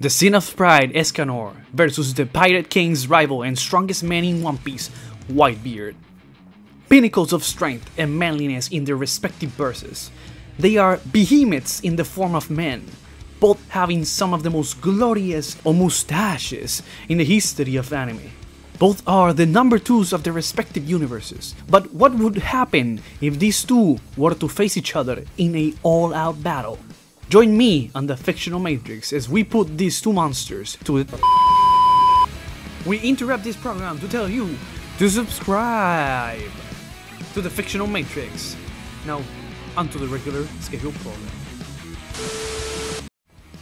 The Sin of Pride Escanor versus the Pirate King's rival and strongest man in One Piece, Whitebeard. Pinnacles of strength and manliness in their respective verses. They are behemoths in the form of men, both having some of the most glorious mustaches in the history of anime. Both are the number 2s of their respective universes. But what would happen if these two were to face each other in an all-out battle? Join me on the Fictional Matrix as we put these two monsters to it. We interrupt this program to tell you to subscribe to the Fictional Matrix. Now, onto the regular scheduled program.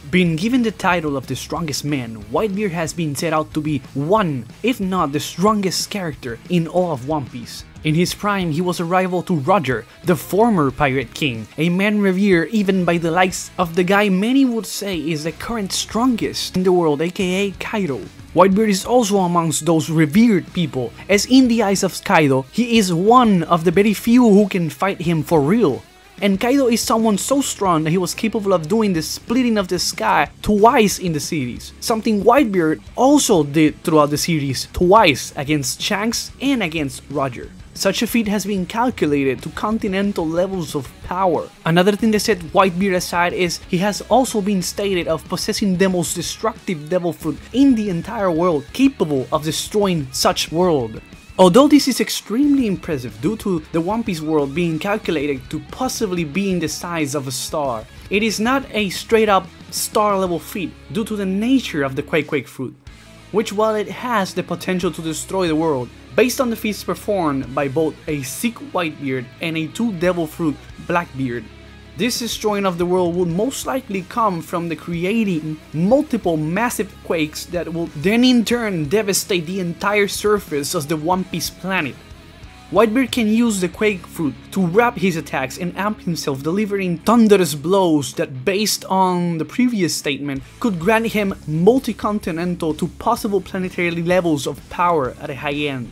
Being given the title of the strongest man, Whitebeard has been set out to be one, if not the strongest character in all of One Piece. In his prime, he was a rival to Roger, the former Pirate King, a man revered even by the likes of the guy many would say is the current strongest in the world, aka Kaido. Whitebeard is also amongst those revered people, as in the eyes of Kaido, he is one of the very few who can fight him for real. And Kaido is someone so strong that he was capable of doing the splitting of the sky twice in the series, something Whitebeard also did throughout the series twice against Shanks and against Roger. Such a feat has been calculated to continental levels of power. Another thing that set Whitebeard aside is he has also been stated of possessing the most destructive devil fruit in the entire world, capable of destroying such world. Although this is extremely impressive due to the One Piece world being calculated to possibly being the size of a star, it is not a straight up star level feat due to the nature of the Quake fruit, which while it has the potential to destroy the world, based on the feats performed by both a sick Whitebeard and a 2 devil fruit Blackbeard, this destroying of the world would most likely come from the creating multiple massive quakes that will then in turn devastate the entire surface of the One Piece planet. Whitebeard can use the Quake fruit to wrap his attacks and amp himself, delivering thunderous blows that, based on the previous statement, could grant him multi-continental to possible planetary levels of power at a high end.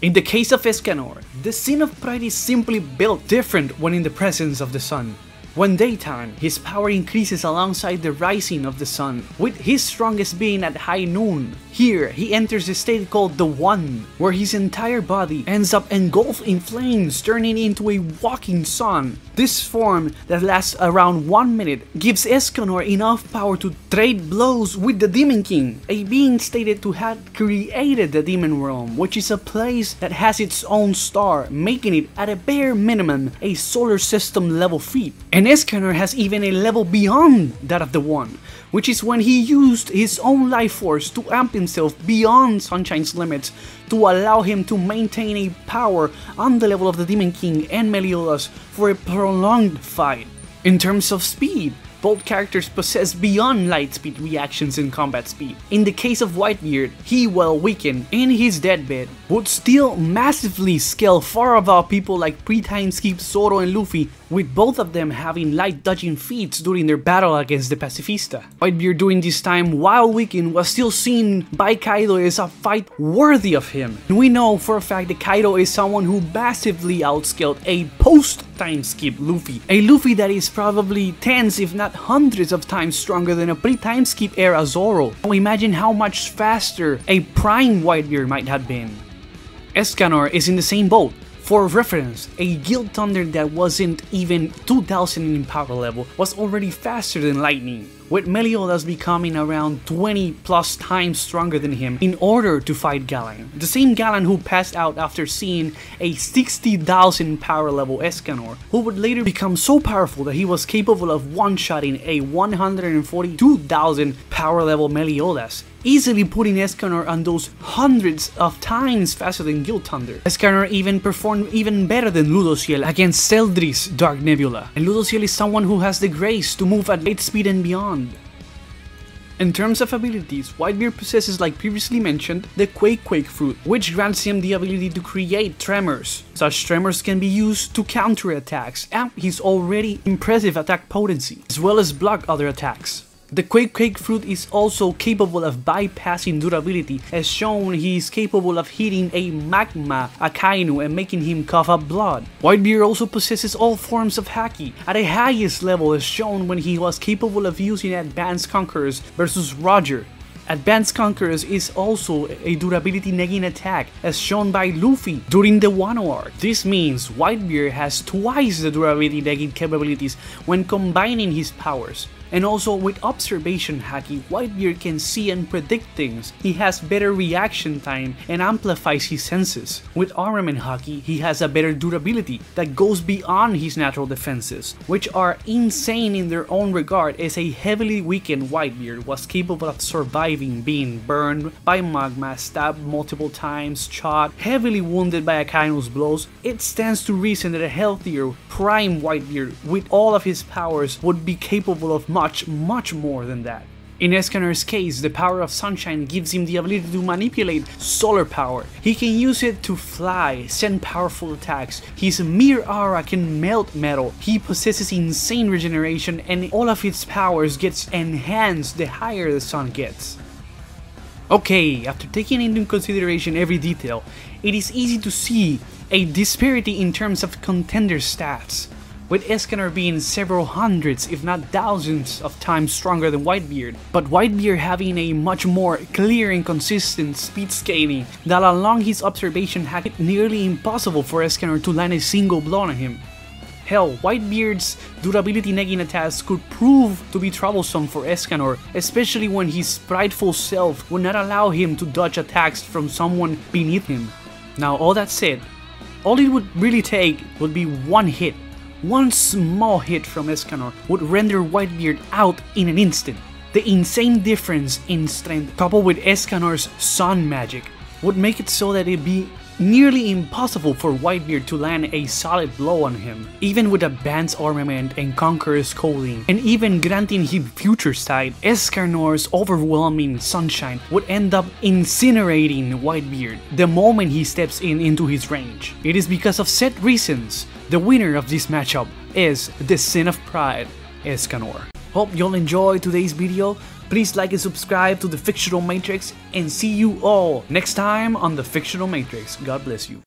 In the case of Escanor, the Sin of Pride is simply built different when in the presence of the sun. When daytime, his power increases alongside the rising of the sun, with his strongest being at high noon. Here, he enters a state called the One, where his entire body ends up engulfed in flames, turning into a walking sun. This form that lasts around 1 minute gives Escanor enough power to trade blows with the Demon King, a being stated to have created the Demon Realm, which is a place that has its own star, making it at a bare minimum a solar system level feat. And Escanor has even a level beyond that of the One, which is when he used his own life force to amp himself beyond Sunshine's limits to allow him to maintain a power on the level of the Demon King and Meliodas for a prolonged fight. In terms of speed, both characters possess beyond light speed reactions in combat speed. In the case of Whitebeard, he, while weakened in his deathbed, would still massively scale far above people like pre-time skip Zoro and Luffy, with both of them having light dodging feats during their battle against the Pacifista. Whitebeard during this time, while weakened, was still seen by Kaido as a fight worthy of him. And we know for a fact that Kaido is someone who massively outscaled a post-time skip Luffy. A Luffy that is probably tens if not hundreds of times stronger than a pre-time skip era Zoro. Now imagine how much faster a prime Whitebeard might have been. Escanor is in the same boat. For reference, a Guild Thunder that wasn't even 2000 in power level was already faster than lightning, with Meliodas becoming around 20 plus times stronger than him in order to fight Galan. The same Galan who passed out after seeing a 60,000 power level Escanor, who would later become so powerful that he was capable of one-shotting a 142,000 power level Meliodas, easily putting Escanor on those hundreds of times faster than Guild Thunder. Escanor even performed even better than Ludociel against Seldris Dark Nebula, and Ludociel is someone who has the grace to move at light speed and beyond. In terms of abilities, Whitebeard possesses, like previously mentioned, the Quake fruit, which grants him the ability to create tremors. Such tremors can be used to counter attacks, amp his already impressive attack potency, as well as block other attacks. The Quake fruit is also capable of bypassing durability, as shown he is capable of hitting a Magma Akainu and making him cough up blood. Whitebeard also possesses all forms of Haki, at the highest level as shown when he was capable of using Advanced Conquerors versus Roger. Advanced Conquerors is also a durability negging attack, as shown by Luffy during the Wano arc. This means Whitebeard has twice the durability negging capabilities when combining his powers. And also with Observation Haki, Whitebeard can see and predict things. He has better reaction time and amplifies his senses. With Armament Haki, he has a better durability that goes beyond his natural defenses, which are insane in their own regard, as a heavily weakened Whitebeard was capable of surviving being burned by magma, stabbed multiple times, shot, heavily wounded by Akainu's blows. It stands to reason that a healthier, prime Whitebeard with all of his powers would be capable of much more than that. In Escanor's case, the power of Sunshine gives him the ability to manipulate solar power. He can use it to fly, send powerful attacks. His mere aura can melt metal. He possesses insane regeneration, and all of its powers gets enhanced the higher the sun gets. Okay, after taking into consideration every detail, it is easy to see a disparity in terms of contender stats, with Escanor being several hundreds if not thousands of times stronger than Whitebeard, but Whitebeard having a much more clear and consistent speed scaling that along his observation had it nearly impossible for Escanor to land a single blow on him. Hell, Whitebeard's durability negging attacks could prove to be troublesome for Escanor, especially when his prideful self would not allow him to dodge attacks from someone beneath him. Now, all that said, all it would really take would be one hit. One small hit from Escanor would render Whitebeard out in an instant. The insane difference in strength coupled with Escanor's sun magic would make it so that it'd be nearly impossible for Whitebeard to land a solid blow on him, even with advanced armament and Conqueror's Cooling, and even granting him future sight. Escanor's overwhelming sunshine would end up incinerating Whitebeard the moment he steps into his range. It is because of said reasons, the winner of this matchup is the Sin of Pride, Escanor. Hope you'll enjoy today's video. Please like and subscribe to the Fictional Matrix, and see you all next time on the Fictional Matrix. God bless you.